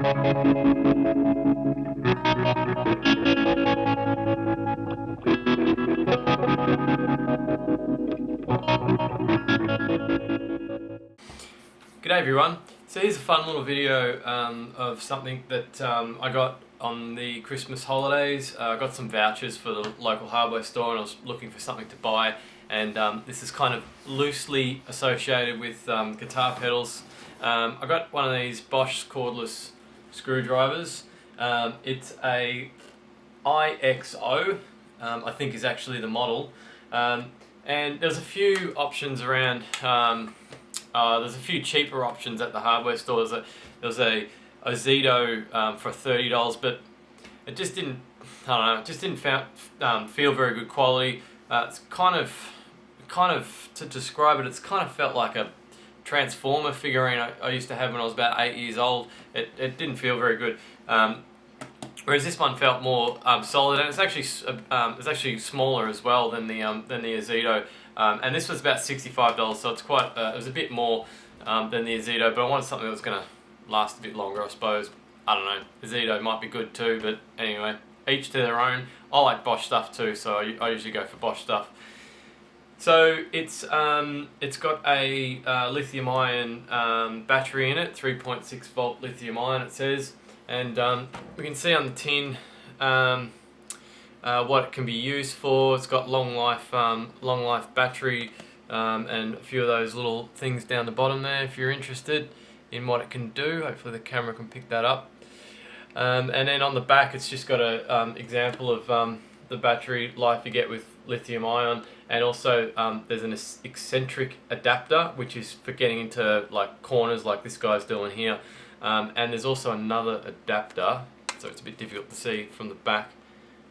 G'day everyone, so here's a fun little video of something that I got on the Christmas holidays. I got some vouchers for the local hardware store and I was looking for something to buy, and this is kind of loosely associated with guitar pedals. I got one of these Bosch Cordless Screwdrivers. It's a IXO, I think is actually the model, and there's a few options around. There's a few cheaper options at the hardware store. There's a IXO for $30, but it just didn't, I don't know, it just didn't feel very good quality. It's kind of, to describe it, it's kind of felt like a Transformer figurine I used to have when I was about 8 years old. It didn't feel very good. Whereas this one felt more solid, and it's actually smaller as well than the IXO. And this was about $65, so it's quite. It was a bit more than the IXO, but I wanted something that was going to last a bit longer, I suppose. I don't know. IXO might be good too, but anyway, each to their own. I like Bosch stuff too, so I usually go for Bosch stuff. So it's got a lithium-ion battery in it, 3.6 volt lithium-ion it says, and we can see on the tin what it can be used for. It's got long life battery, and a few of those little things down the bottom there if you're interested in what it can do. Hopefully the camera can pick that up. And then on the back it's just got a example of the battery life you get with lithium ion, and also there's an eccentric adapter, which is for getting into like corners like this guy's doing here, and there's also another adapter, so it's a bit difficult to see from the back.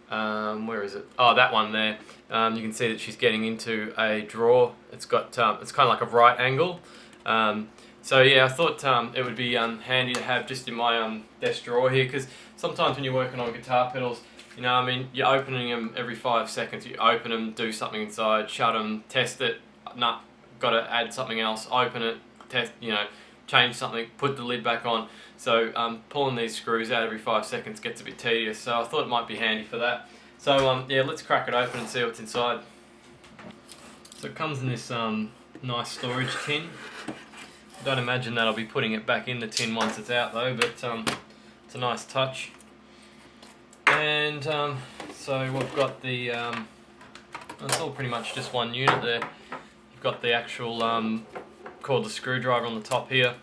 Where is it? Oh, that one there. You can see that she's getting into a drawer. It's got it's kind of like a right angle. So yeah, I thought it would be handy to have just in my desk drawer here, because sometimes when you're working on guitar pedals, you know, I mean, you're opening them every 5 seconds. You open them, do something inside, shut them, test it. Nah, got to add something else. Open it, test. You know, change something, put the lid back on. So pulling these screws out every 5 seconds gets a bit tedious. So I thought it might be handy for that. So yeah, let's crack it open and see what's inside. So it comes in this nice storage tin. Don't imagine that I'll be putting it back in the tin once it's out though, but it's a nice touch. And so we've got the, it's all pretty much just one unit there. You've got the actual cordless screwdriver on the top here,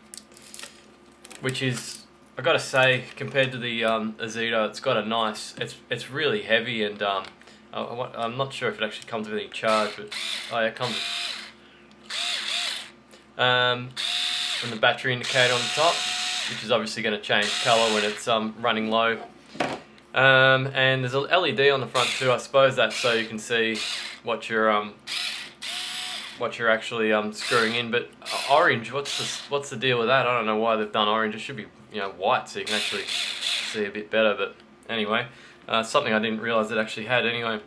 which is, I gotta say, compared to the IXO, it's got a nice, it's really heavy, and I'm not sure if it actually comes with any charge, but oh yeah, it comes with the battery indicator on the top, which is obviously going to change colour when it's running low. And there's a LED on the front too. I suppose that's so you can see what you're actually screwing in. But orange, what's the deal with that? I don't know why they've done orange. It should be, you know, white so you can actually see a bit better. But anyway, something I didn't realise it actually had. Anyway,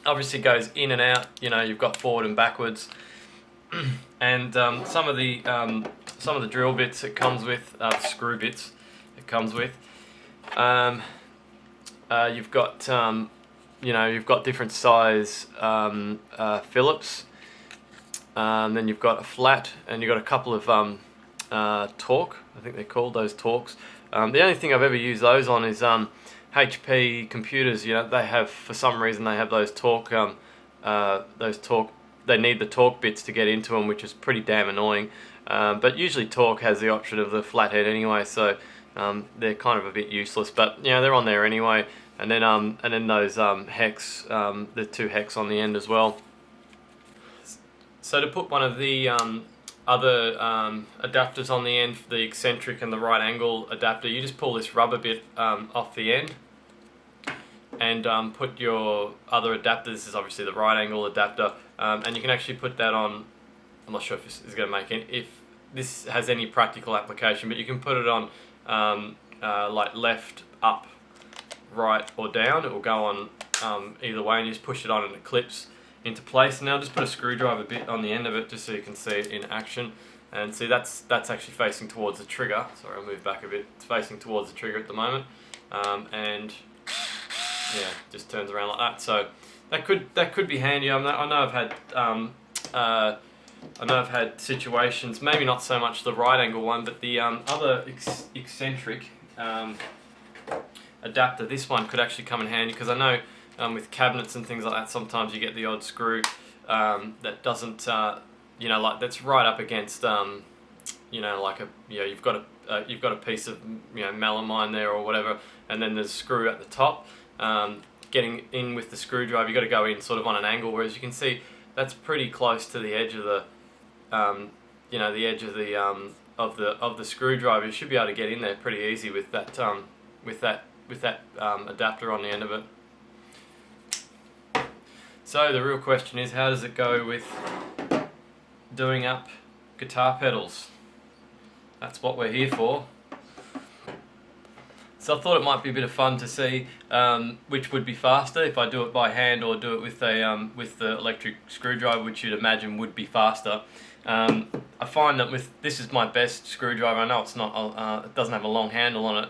obviously it goes in and out. You know, you've got forward and backwards, and some of the drill bits it comes with, the screw bits it comes with. You've got you know, you've got different size Phillips. Then you've got a flat, and you've got a couple of torque. I think they're called those torques. The only thing I've ever used those on is HP computers. You know, they have, for some reason, they have those torque. They need the torque bits to get into them, which is pretty damn annoying. But usually torque has the option of the flathead anyway, so they're kind of a bit useless. But you know, they're on there anyway. And then those hex, the 2 hex on the end as well. So to put one of the other adapters on the end, for the eccentric and the right angle adapter, you just pull this rubber bit off the end and put your other adapter. This is obviously the right angle adapter, and you can actually put that on. I'm not sure if this is going to make it, if this has any practical application, but you can put it on like left, up, right or down. It will go on either way, and you just push it on and it clips into place. Now I'll just put a screwdriver bit on the end of it just so you can see it in action. And see, that's actually facing towards the trigger. Sorry, I'll move back a bit. It's facing towards the trigger at the moment, and yeah, just turns around like that. So that could be handy. I know I've had situations, maybe not so much the right angle one, but the other eccentric adapter. This one could actually come in handy, because I know with cabinets and things like that, sometimes you get the odd screw that doesn't, like that's right up against, like you've got a piece of melamine there or whatever, and then there's a screw at the top. Getting in with the screwdriver, you've got to go in sort of on an angle, whereas you can see that's pretty close to the edge of the, the edge of the screwdriver. You should be able to get in there pretty easy with that adapter on the end of it. So the real question is, how does it go with doing up guitar pedals? That's what we're here for. So I thought it might be a bit of fun to see which would be faster, if I do it by hand or do it with the electric screwdriver, which you'd imagine would be faster. I find that this is my best screwdriver. I know it's not, it doesn't have a long handle on it,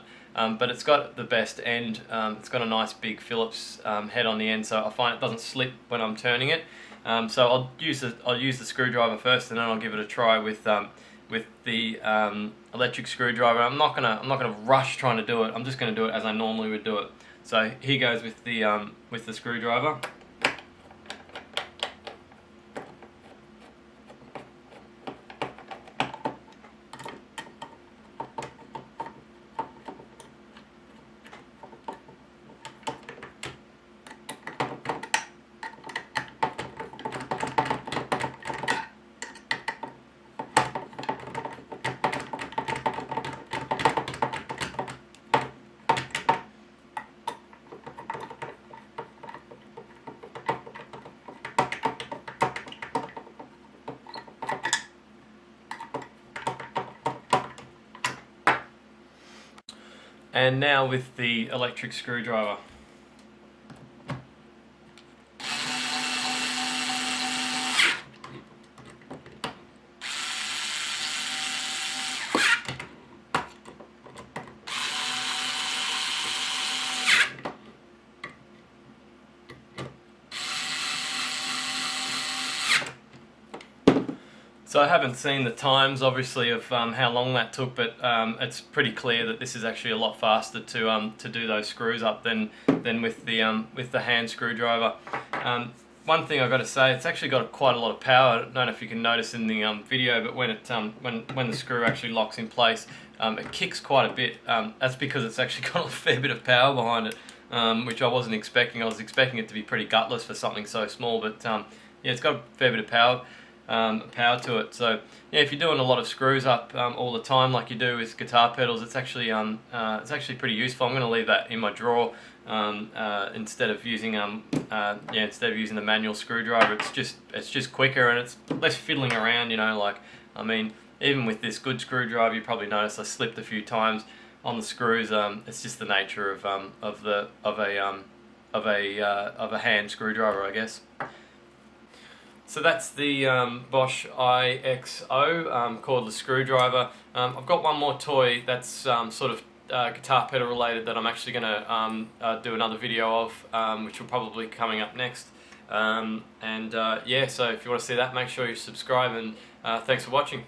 but it's got the best end. It's got a nice big Phillips head on the end, so I find it doesn't slip when I'm turning it. So I'll use the screwdriver first, and then I'll give it a try with the electric screwdriver. I'm not gonna rush trying to do it. I'm just gonna do it as I normally would do it. So here goes with the screwdriver. And now with the electric screwdriver. So I haven't seen the times, obviously, of how long that took, but it's pretty clear that this is actually a lot faster to do those screws up than with the hand screwdriver. One thing I've got to say, it's actually got quite a lot of power. I don't know if you can notice in the video, but when the screw actually locks in place, it kicks quite a bit. That's because it's actually got a fair bit of power behind it, which I wasn't expecting. I was expecting it to be pretty gutless for something so small, but yeah, it's got a fair bit of power to it. So yeah, if you're doing a lot of screws up all the time, like you do with guitar pedals, it's actually pretty useful. I'm going to leave that in my drawer instead of using the manual screwdriver. It's just quicker, and it's less fiddling around. I mean, even with this good screwdriver, you probably noticed I slipped a few times on the screws. It's just the nature of a hand screwdriver, I guess. So that's the Bosch IXO cordless screwdriver. I've got one more toy that's sort of guitar pedal related that I'm actually going to do another video of, which will probably be coming up next. Yeah, so if you want to see that, make sure you subscribe, and thanks for watching.